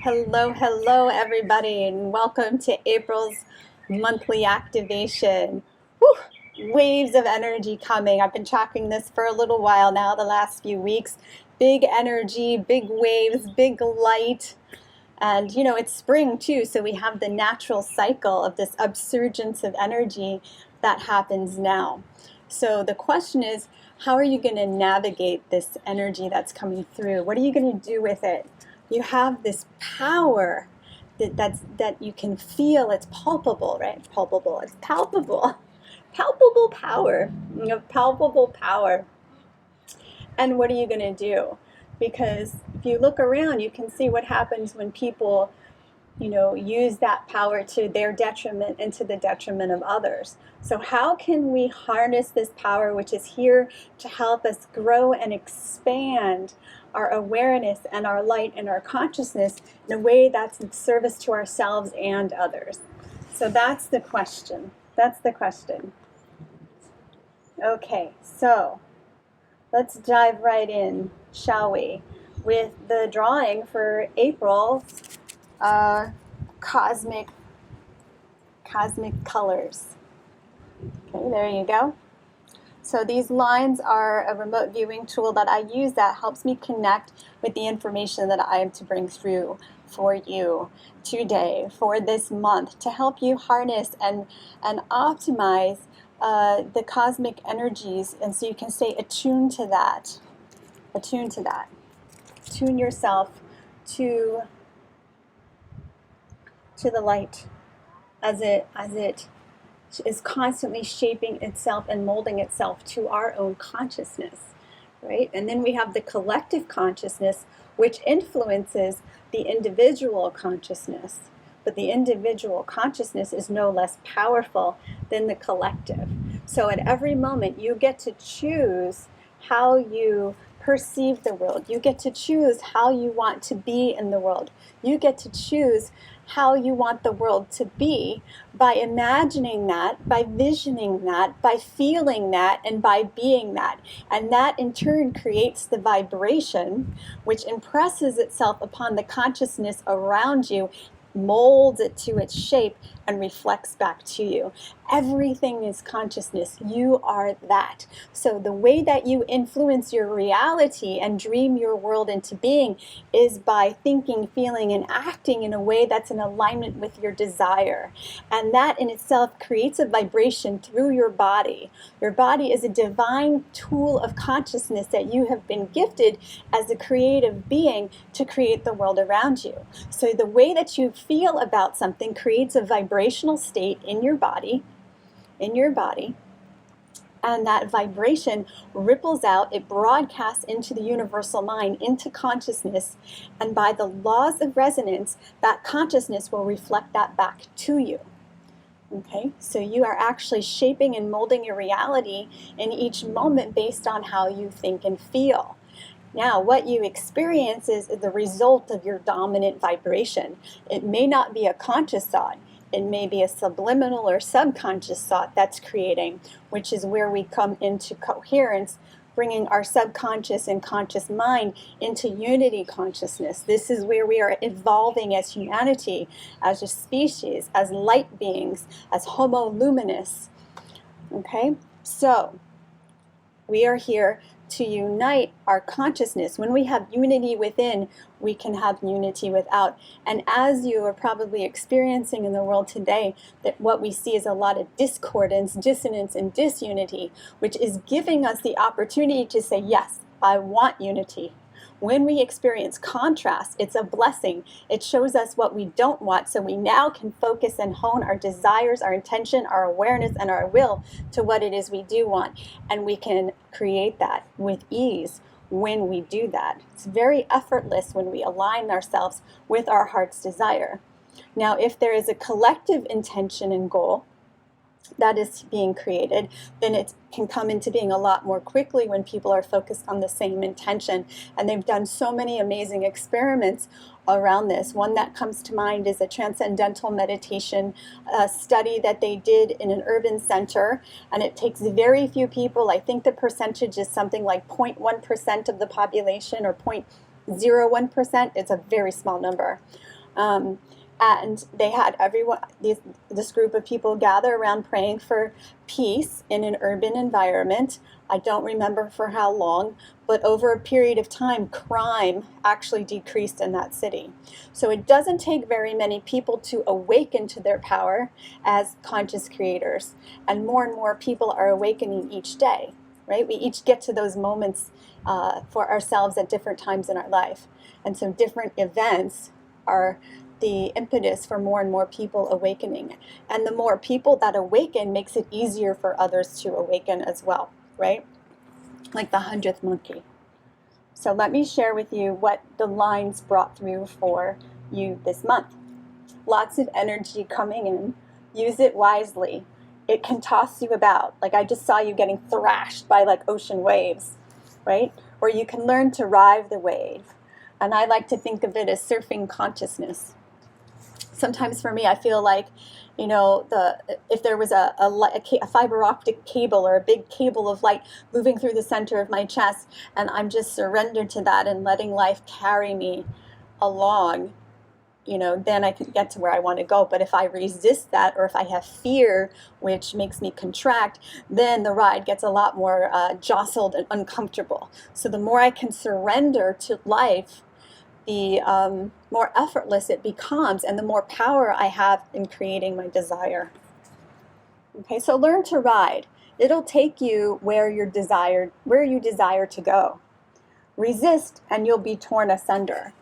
Hello, hello, everybody, and welcome to April's monthly activation. Whew, waves of energy coming. I've been tracking this for a little while now, the last few weeks. Big energy, big waves, big light. And it's spring too, so we have the natural cycle of this upsurgence of energy that happens now. So the question is, how are you going to navigate this energy that's coming through? What are you going to do with it? You have this power that you can feel. It's palpable, right? Palpable. It's palpable. Palpable power. You have palpable power. And what are you going to do? Because if you look around, you can see what happens when people use that power to their detriment and to the detriment of others. So how can we harness this power, which is here to help us grow and expand our awareness and our light and our consciousness in a way that's in service to ourselves and others? So that's the question. That's the question. Okay, so let's dive right in, shall we, with the drawing for April. Cosmic colors. Okay, there you go. So these lines are a remote viewing tool that I use that helps me connect with the information that I am to bring through for you today, for this month, to help you harness and optimize the cosmic energies, and so you can stay attuned to that. Tune yourself to the light as it is constantly shaping itself and molding itself to our own consciousness, right? And then we have the collective consciousness, which influences the individual consciousness. But the individual consciousness is no less powerful than the collective. So at every moment, you get to choose how you perceive the world. You get to choose how you want to be in the world. You get to choose how you want the world to be by imagining that, by visioning that, by feeling that, and by being that. And that in turn creates the vibration, which impresses itself upon the consciousness around you, molds it to its shape, and reflects back to you. Everything is consciousness. You are that. So the way that you influence your reality and dream your world into being is by thinking, feeling, and acting in a way that's in alignment with your desire. And that in itself creates a vibration through your body. Your body is a divine tool of consciousness that you have been gifted as a creative being to create the world around you. So the way that you feel about something creates a vibrational state in your body, and that vibration ripples out, it broadcasts into the universal mind, into consciousness, and by the laws of resonance, that consciousness will reflect that back to you. Okay, so you are actually shaping and molding your reality in each moment based on how you think and feel. Now, what you experience is the result of your dominant vibration. It may not be a conscious thought. It may be a subliminal or subconscious thought that's creating, which is where we come into coherence, bringing our subconscious and conscious mind into unity consciousness. This is where we are evolving as humanity, as a species, as light beings, as homo luminous. Okay, so we are here to unite our consciousness. When we have unity within, we can have unity without. And as you are probably experiencing in the world today, that what we see is a lot of discordance, dissonance, and disunity, which is giving us the opportunity to say, yes, I want unity. When we experience contrast, it's a blessing. It shows us what we don't want, so we now can focus and hone our desires, our intention, our awareness, and our will to what it is we do want. And we can create that with ease when we do that. It's very effortless when we align ourselves with our heart's desire. Now, if there is a collective intention and goal that is being created, then it can come into being a lot more quickly when people are focused on the same intention. And they've done so many amazing experiments around this. One that comes to mind is a transcendental meditation study that they did in an urban center, and it takes very few people. I think the percentage is something like 0.1% of the population, or 0.01%. It's a very small number. And they had this group of people gather around praying for peace in an urban environment. I don't remember for how long, but over a period of time, crime actually decreased in that city. So it doesn't take very many people to awaken to their power as conscious creators. And more people are awakening each day, right? We each get to those moments for ourselves at different times in our life. And so different events are the impetus for more and more people awakening. And the more people that awaken makes it easier for others to awaken as well, right? Like the 100th monkey. So let me share with you what the lines brought through for you this month. Lots of energy coming in. Use it wisely. It can toss you about. Like I just saw you getting thrashed by like ocean waves, right? Or you can learn to ride the wave. And I like to think of it as surfing consciousness. Sometimes for me, I feel like, you know, if there was a fiber optic cable or a big cable of light moving through the center of my chest, and I'm just surrendered to that and letting life carry me along, you know, then I can get to where I want to go. But if I resist that, or if I have fear, which makes me contract, then the ride gets a lot more jostled and uncomfortable. So the more I can surrender to life, the more effortless it becomes, and the more power I have in creating my desire. Okay, so learn to ride. It'll take you where you desire to go. Resist, and you'll be torn asunder.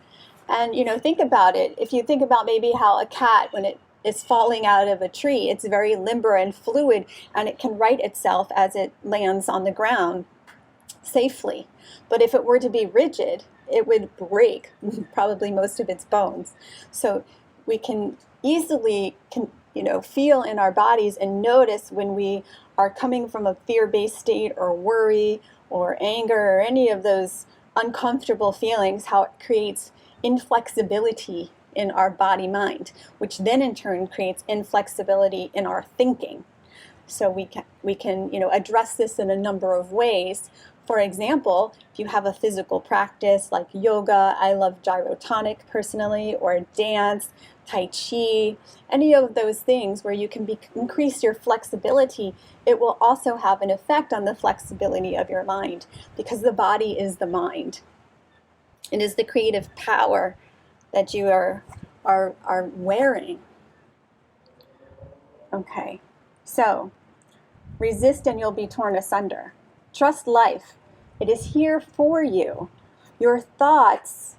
And you know, think about it. If you think about maybe how a cat, when it is falling out of a tree, it's very limber and fluid, and it can right itself as it lands on the ground safely. But if it were to be rigid, it would break probably most of its bones. So we can easily feel in our bodies and notice when we are coming from a fear-based state, or worry or anger, or any of those uncomfortable feelings, how it creates inflexibility in our body-mind, which then in turn creates inflexibility in our thinking. So we can address this in a number of ways. For example, if you have a physical practice like yoga, I love gyrotonic personally, or dance, tai chi, any of those things where you can increase your flexibility, it will also have an effect on the flexibility of your mind, because the body is the mind. It is the creative power that you are wearing. Okay, so resist and you'll be torn asunder. Trust life. It is here for you. Your thoughts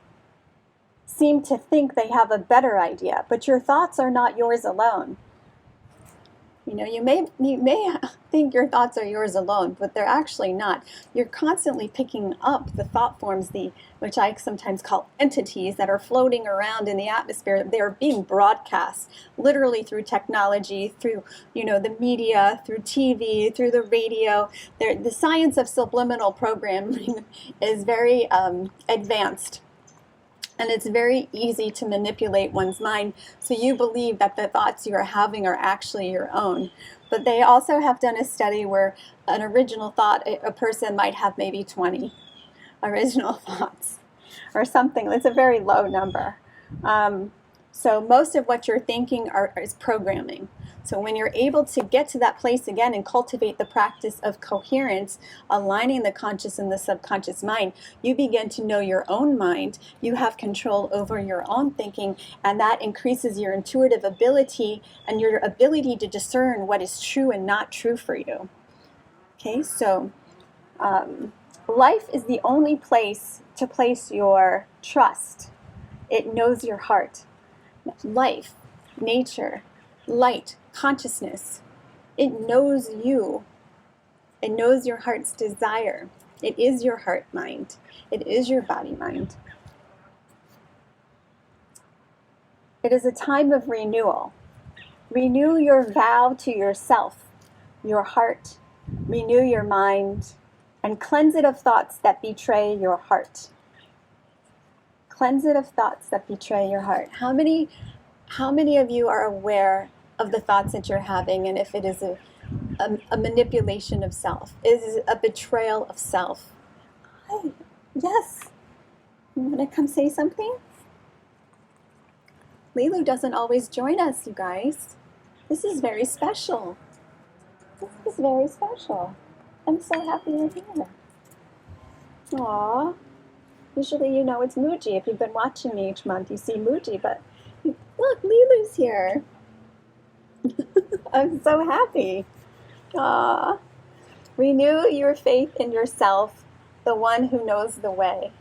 seem to think they have a better idea, but your thoughts are not yours alone. You know, you may think your thoughts are yours alone, but they're actually not. You're constantly picking up the thought forms, which I sometimes call entities, that are floating around in the atmosphere. They're being broadcast literally through technology, through the media, through TV, through the radio. The science of subliminal programming is very advanced. And it's very easy to manipulate one's mind, so you believe that the thoughts you are having are actually your own. But they also have done a study where an original thought, a person might have maybe 20 original thoughts or something. It's a very low number. So most of what you're thinking is programming. So when you're able to get to that place again and cultivate the practice of coherence, aligning the conscious and the subconscious mind, you begin to know your own mind. You have control over your own thinking, and that increases your intuitive ability and your ability to discern what is true and not true for you. Okay, so life is the only place to place your trust. It knows your heart. Life, nature, light, consciousness. It knows you. It knows your heart's desire. It is your heart mind. It is your body mind. It is a time of renewal. Renew your vow to yourself, your heart. Renew your mind, and cleanse it of thoughts that betray your heart. Cleanse it of thoughts that betray your heart. How many of you are aware of the thoughts that you're having, and if it is a manipulation of self? Is it a betrayal of self? Yes. You want to come say something? Leeloo doesn't always join us, you guys. This is very special. This is very special. I'm so happy you're here. Aww. Usually you know it's Muji. If you've been watching me each month, you see Muji, but look, Leeloo's here. I'm so happy. Aww. Renew your faith in yourself, the one who knows the way.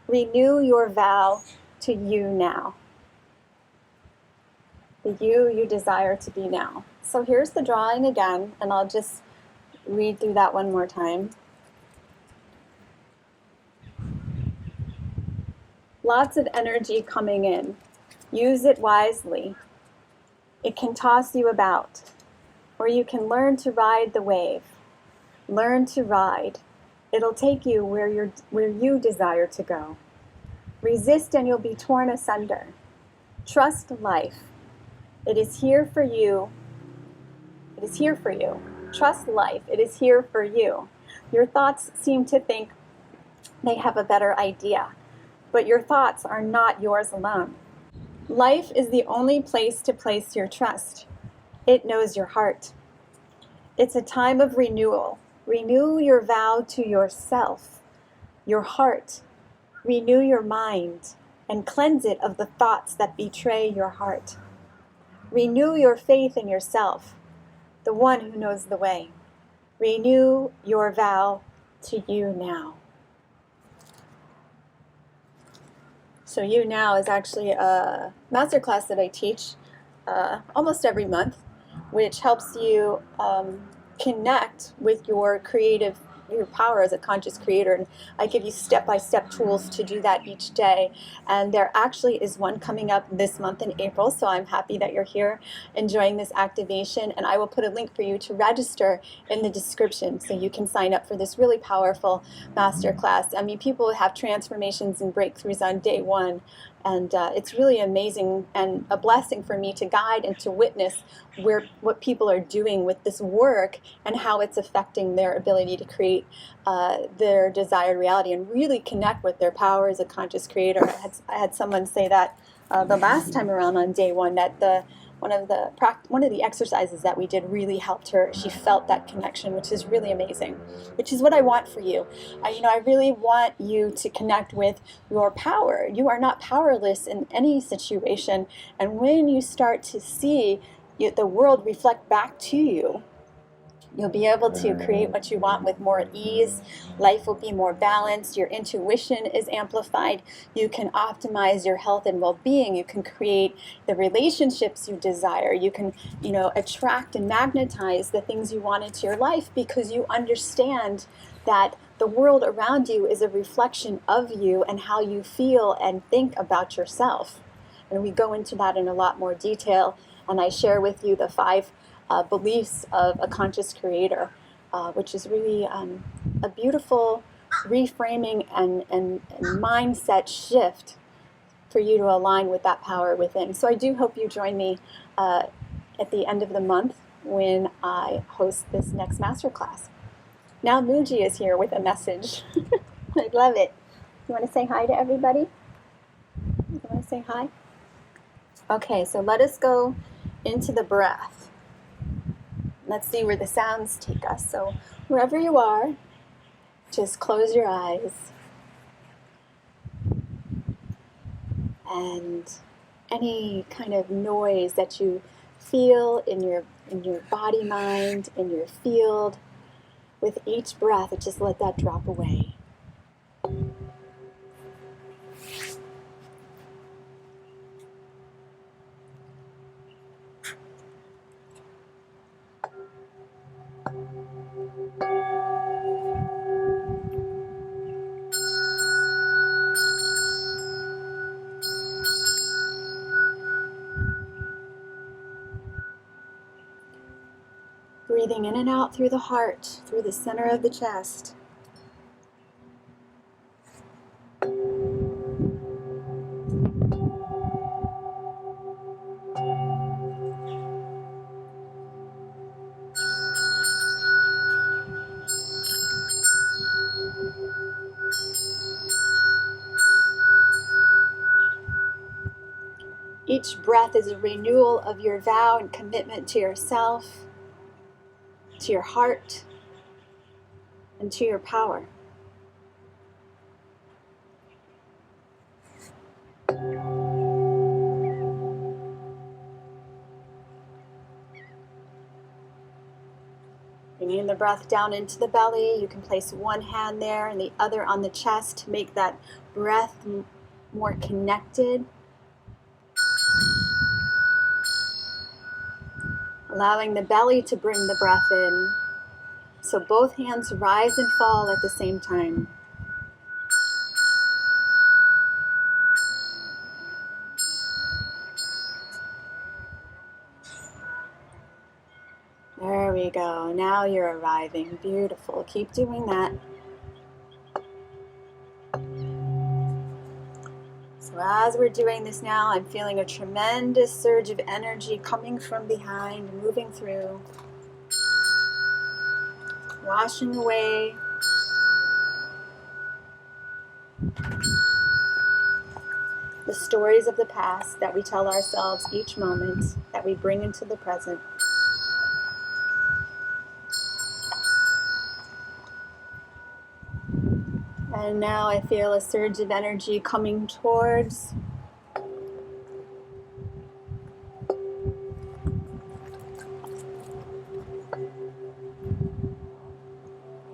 Renew your vow to you now. The you desire to be now. So here's the drawing again, and I'll just read through that one more time. Lots of energy coming in. Use it wisely. It can toss you about, or you can learn to ride the wave. Learn to ride. It'll take you where you desire to go. Resist and you'll be torn asunder. Trust life. It is here for you. It is here for you. Trust life. It is here for you. Your thoughts seem to think they have a better idea, but your thoughts are not yours alone. Life is the only place to place your trust. It knows your heart. It's a time of renewal. Renew your vow to yourself, your heart. Renew your mind and cleanse it of the thoughts that betray your heart. Renew your faith in yourself, the one who knows the way. Renew your vow to you now. So You Now is actually a masterclass that I teach almost every month, which helps you connect with your power as a conscious creator. And I give you step-by-step tools to do that each day. And there actually is one coming up this month in April, so I'm happy that you're here enjoying this activation. And I will put a link for you to register in the description so you can sign up for this really powerful masterclass. I mean, people have transformations and breakthroughs on day one. And it's really amazing and a blessing for me to guide and to witness what people are doing with this work and how it's affecting their ability to create their desired reality and really connect with their power as a conscious creator. I had someone say that the last time around on day one, that one of the exercises that we did really helped her. She felt that connection, which is really amazing, which is what I want for you. I really want you to connect with your power. You are not powerless in any situation. And when you start to see the world reflect back to you, you'll be able to create what you want with more ease. Life will be more balanced. Your intuition is amplified. You can optimize your health and well-being. You can create the relationships you desire. You can, attract and magnetize the things you want into your life because you understand that the world around you is a reflection of you and how you feel and think about yourself. And we go into that in a lot more detail. And I share with you the 5 beliefs of a conscious creator, which is really a beautiful reframing and mindset shift for you to align with that power within. So I do hope you join me at the end of the month when I host this next masterclass. Now Muji is here with a message. I love it. You want to say hi to everybody? You want to say hi? Okay, so let us go into the breath. Let's see where the sounds take us. So wherever you are, just close your eyes. And any kind of noise that you feel in your body, mind, in your field, with each breath, just let that drop away. Breathing in and out through the heart, through the center of the chest. Each breath is a renewal of your vow and commitment to yourself, to your heart, and to your power. Bringing the breath down into the belly, you can place one hand there and the other on the chest to make that breath more connected. Allowing the belly to bring the breath in, so both hands rise and fall at the same time. There we go. Now you're arriving. Beautiful. Keep doing that. So as we're doing this now, I'm feeling a tremendous surge of energy coming from behind, moving through, washing away the stories of the past that we tell ourselves each moment, that we bring into the present. And now I feel a surge of energy coming towards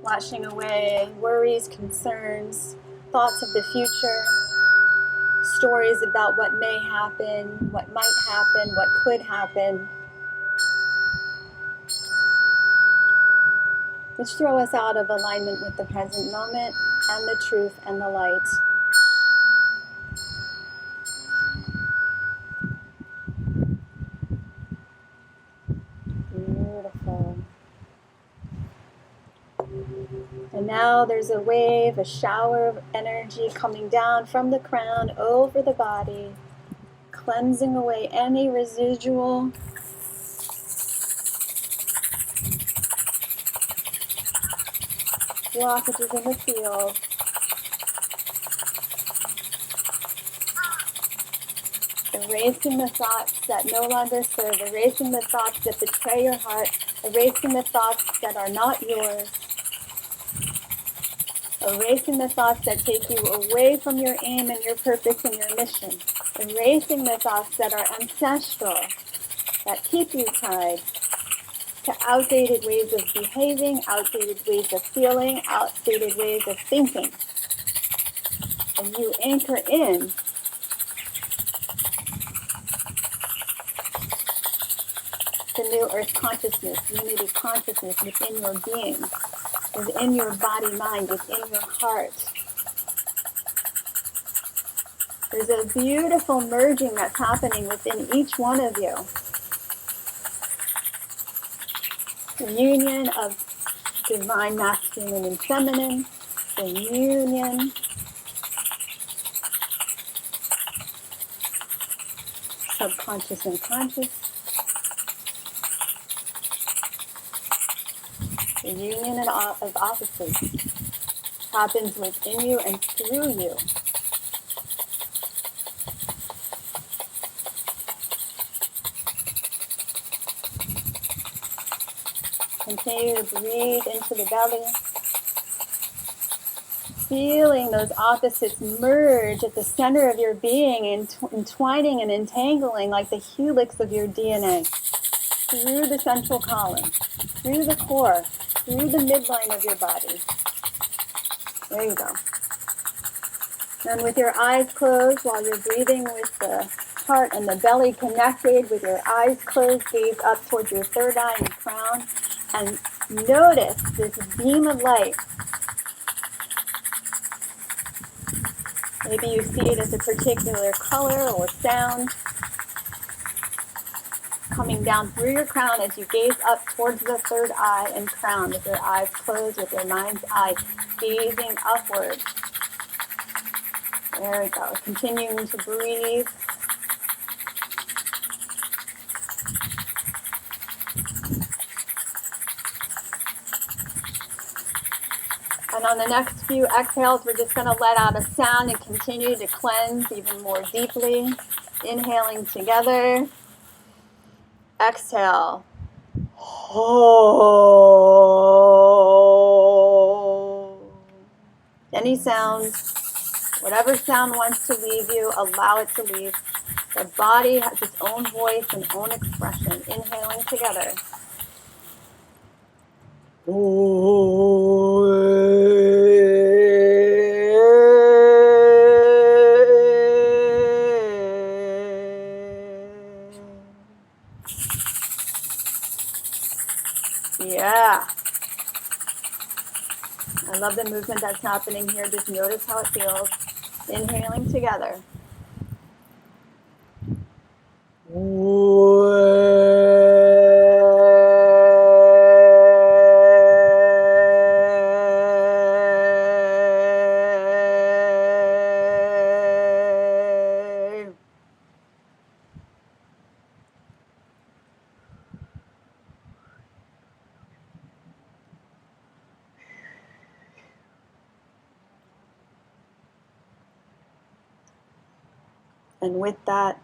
washing away worries, concerns, thoughts of the future, stories about what may happen, what might happen, what could happen, which throw us out of alignment with the present moment and the truth and the light. Beautiful. And now there's a wave, a shower of energy coming down from the crown over the body, cleansing away any residual blockages in the field. Erasing the thoughts that no longer serve, erasing the thoughts that betray your heart, erasing the thoughts that are not yours, erasing the thoughts that take you away from your aim and your purpose and your mission, erasing the thoughts that are ancestral, that keep you tied to outdated ways of behaving, outdated ways of feeling, outdated ways of thinking. And you anchor in the new earth consciousness, unity consciousness within your being, within your body, mind, within your heart. There's a beautiful merging that's happening within each one of you. The union of divine masculine and feminine, the union subconscious and conscious, the union of opposites happens within you and through you. Continue to breathe into the belly, feeling those opposites merge at the center of your being, entwining and entangling like the helix of your DNA, through the central column, through the core, through the midline of your body. There you go. And with your eyes closed, while you're breathing with the heart and the belly connected, with your eyes closed, gaze up towards your third eye and crown, and notice this beam of light. Maybe you see it as a particular color or sound coming down through your crown as you gaze up towards the third eye and crown, with your eyes closed, with your mind's eye gazing upward. There we go. Continuing to breathe. And on the next few exhales, we're just going to let out a sound and continue to cleanse even more deeply. Inhaling together. Exhale. Oh. Any sound, whatever sound wants to leave you, allow it to leave. The body has its own voice and own expression. Inhaling together. Yeah. I love the movement that's happening here. Just notice how it feels. Inhaling together. And with that,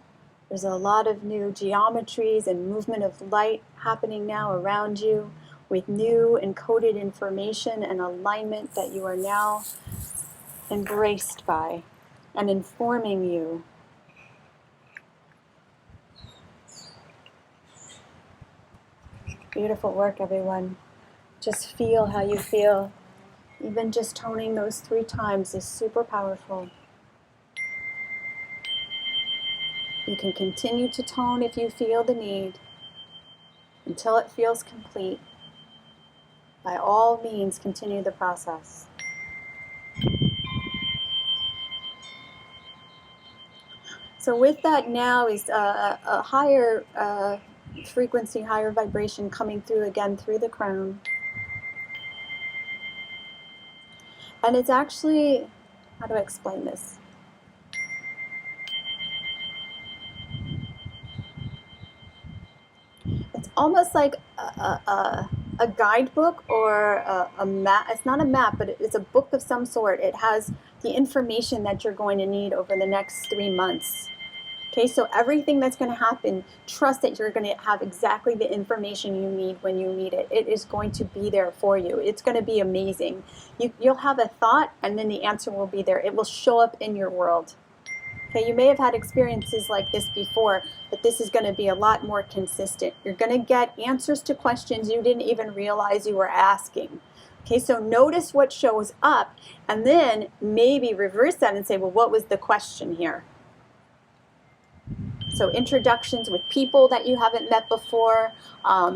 there's a lot of new geometries and movement of light happening now around you with new encoded information and alignment that you are now embraced by and informing you. Beautiful work, everyone. Just feel how you feel. Even just toning those 3 times is super powerful. You can continue to tone if you feel the need until it feels complete. By all means, continue the process. So with that now is a higher frequency, higher vibration coming through again through the crown. And it's actually, how do I explain this? It's almost like a guidebook or a map. It's not a map, but it's a book of some sort. It has the information that you're going to need over the next 3 months. Okay, so everything that's going to happen, trust that you're going to have exactly the information you need when you need it. It is going to be there for you. It's going to be amazing. You'll have a thought, and then the answer will be there. It will show up in your world. Okay, you may have had experiences like this before, but this is going to be a lot more consistent. You're going to get answers to questions you didn't even realize you were asking. Okay, so notice what shows up, and then maybe reverse that and say, well, what was the question here? So introductions with people that you haven't met before.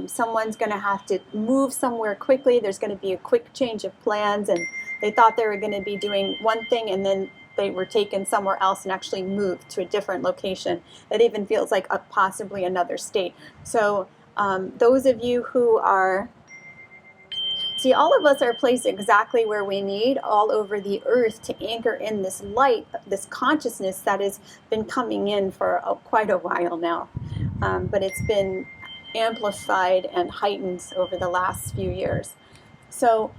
Someone's going to have to move somewhere quickly. There's going to be a quick change of plans, and they thought they were going to be doing one thing, and then they were taken somewhere else and actually moved to a different location. That even feels like possibly another state. So those of you who are, see, all of us are placed exactly where we need all over the earth to anchor in this light, this consciousness that has been coming in for quite a while now. But it's been amplified and heightened over the last few years. So,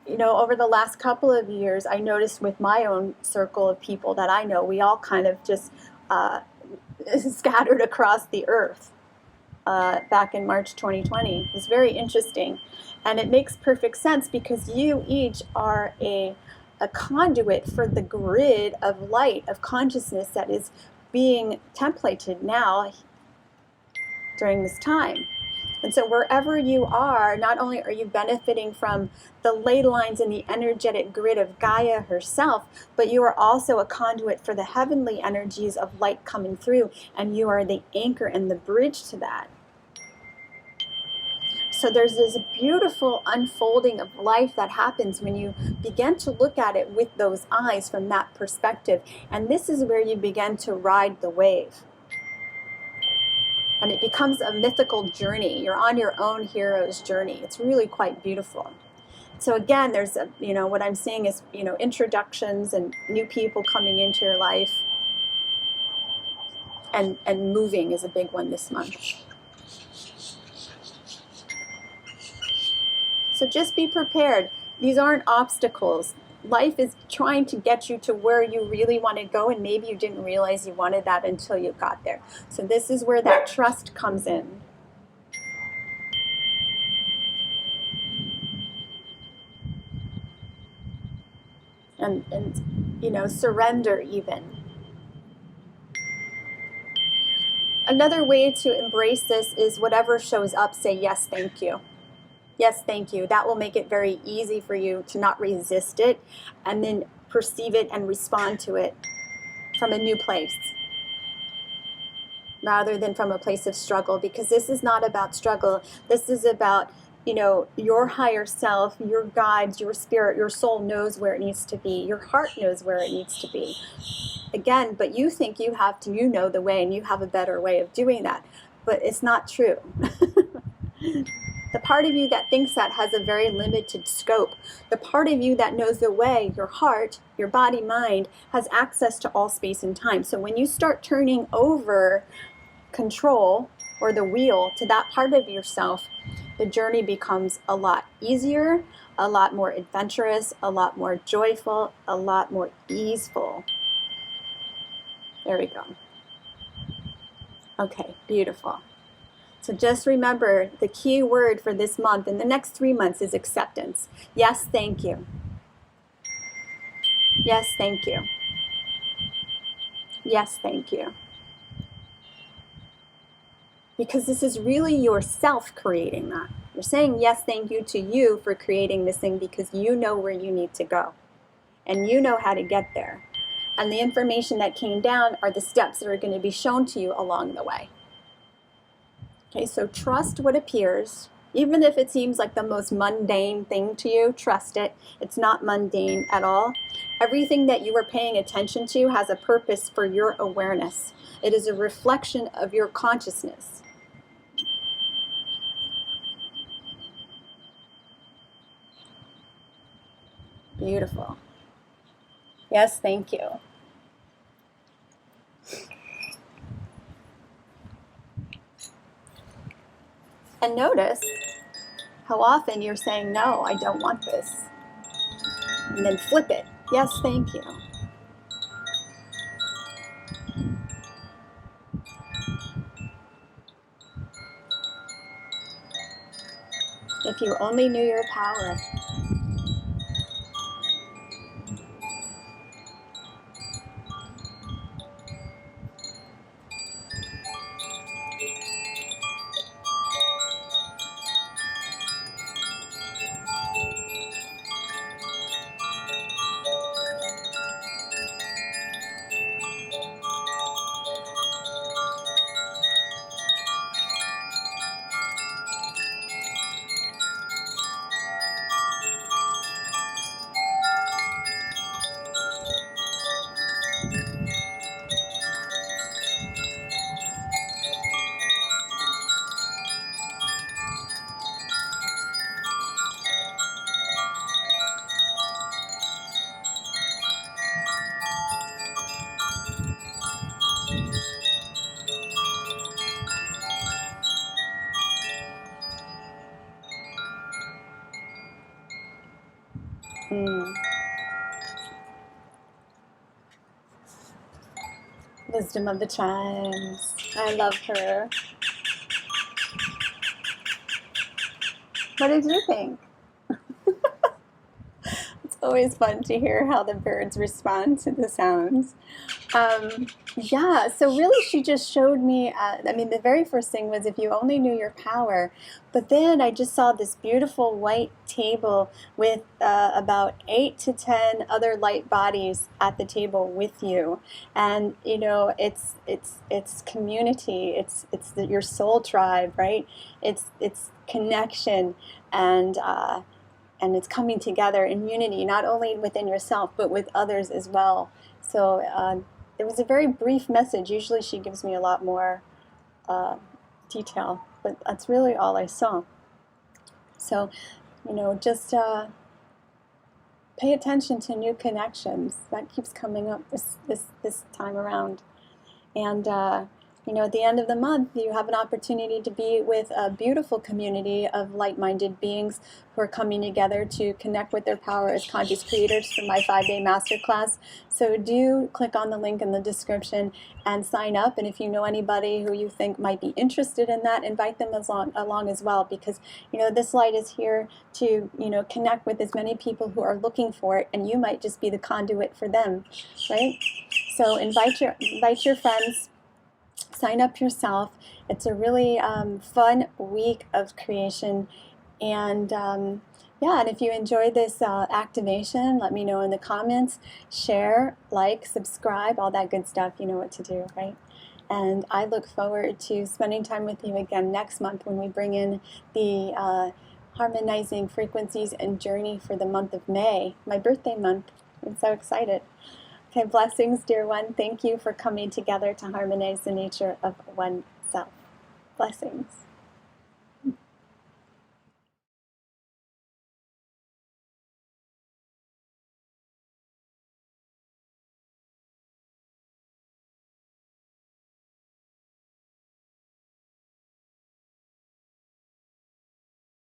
you know, over the last couple of years, I noticed with my own circle of people that I know, we all kind of just scattered across the earth back in March 2020. It was very interesting. And it makes perfect sense because you each are a conduit for the grid of light, of consciousness that is being templated now during this time. And so wherever you are, not only are you benefiting from the ley lines and the energetic grid of Gaia herself, but you are also a conduit for the heavenly energies of light coming through, and you are the anchor and the bridge to that. So there's this beautiful unfolding of life that happens when you begin to look at it with those eyes from that perspective. And this is where you begin to ride the wave. And it becomes a mythical journey. You're on your own hero's journey. It's really quite beautiful. So again, there's a, you know, what I'm seeing is, you know, introductions and new people coming into your life. And moving is a big one this month. So just be prepared. These aren't obstacles. life is trying to get you to where you really want to go, and maybe you didn't realize you wanted that until you got there. So this is where that trust comes in. And you know, surrender even. Another way to embrace this is whatever shows up, say yes, thank you. Yes, thank you. That will make it very easy for you to not resist it and then perceive it and respond to it from a new place rather than from a place of struggle, because this is not about struggle. This is about, you know, your higher self, your guides, your spirit, your soul knows where it needs to be. Your heart knows where it needs to be. Again, but you think you have to, you know the way and you have a better way of doing that. But it's not true. The part of you that thinks that has a very limited scope. The part of you that knows the way, your heart, your body, mind, has access to all space and time. So when you start turning over control or the wheel to that part of yourself, the journey becomes a lot easier, a lot more adventurous, a lot more joyful, a lot more easeful. There we go. Okay, beautiful. So just remember, the key word for this month and the next 3 months is acceptance. Yes, thank you. Yes, thank you. Yes, thank you. Because this is really yourself creating that. You're saying yes, thank you to you for creating this thing because you know where you need to go. And you know how to get there. And the information that came down are the steps that are going to be shown to you along the way. Okay, so trust what appears. Even if it seems like the most mundane thing to you, trust it. It's not mundane at all. Everything that you are paying attention to has a purpose for your awareness. It is a reflection of your consciousness. Beautiful. Yes, thank you. And notice how often you're saying, no, I don't want this. And then flip it. Yes, thank you. If you only knew your power. Wisdom of the Chimes. I love her. What did you think? It's always fun to hear how the birds respond to the sounds. Yeah, so really she just showed me, I mean, the very first thing was if you only knew your power, but then I just saw this beautiful white table with about 8 to 10 other light bodies at the table with you. And, you know, it's community, it's your soul tribe, right? It's connection and it's coming together in unity, not only within yourself, but with others as well. So it was a very brief message. Usually she gives me a lot more detail, but that's really all I saw. So, you know, just pay attention to new connections. That keeps coming up this time around. And at the end of the month, you have an opportunity to be with a beautiful community of like-minded beings who are coming together to connect with their power as conscious creators for my 5-day masterclass. So do click on the link in the description and sign up. And if you know anybody who you think might be interested in that, invite them along as well, because this light is here to connect with as many people who are looking for it, and you might just be the conduit for them, right? So invite your friends. Sign up yourself. It's a really fun week of creation. And yeah, and if you enjoyed this activation, let me know in the comments. Share, like, subscribe, all that good stuff. You know what to do, right? And I look forward to spending time with you again next month when we bring in the harmonizing frequencies and journey for the month of May, my birthday month. I'm so excited. Okay, blessings, dear one. Thank you for coming together to harmonize the nature of oneself. Blessings.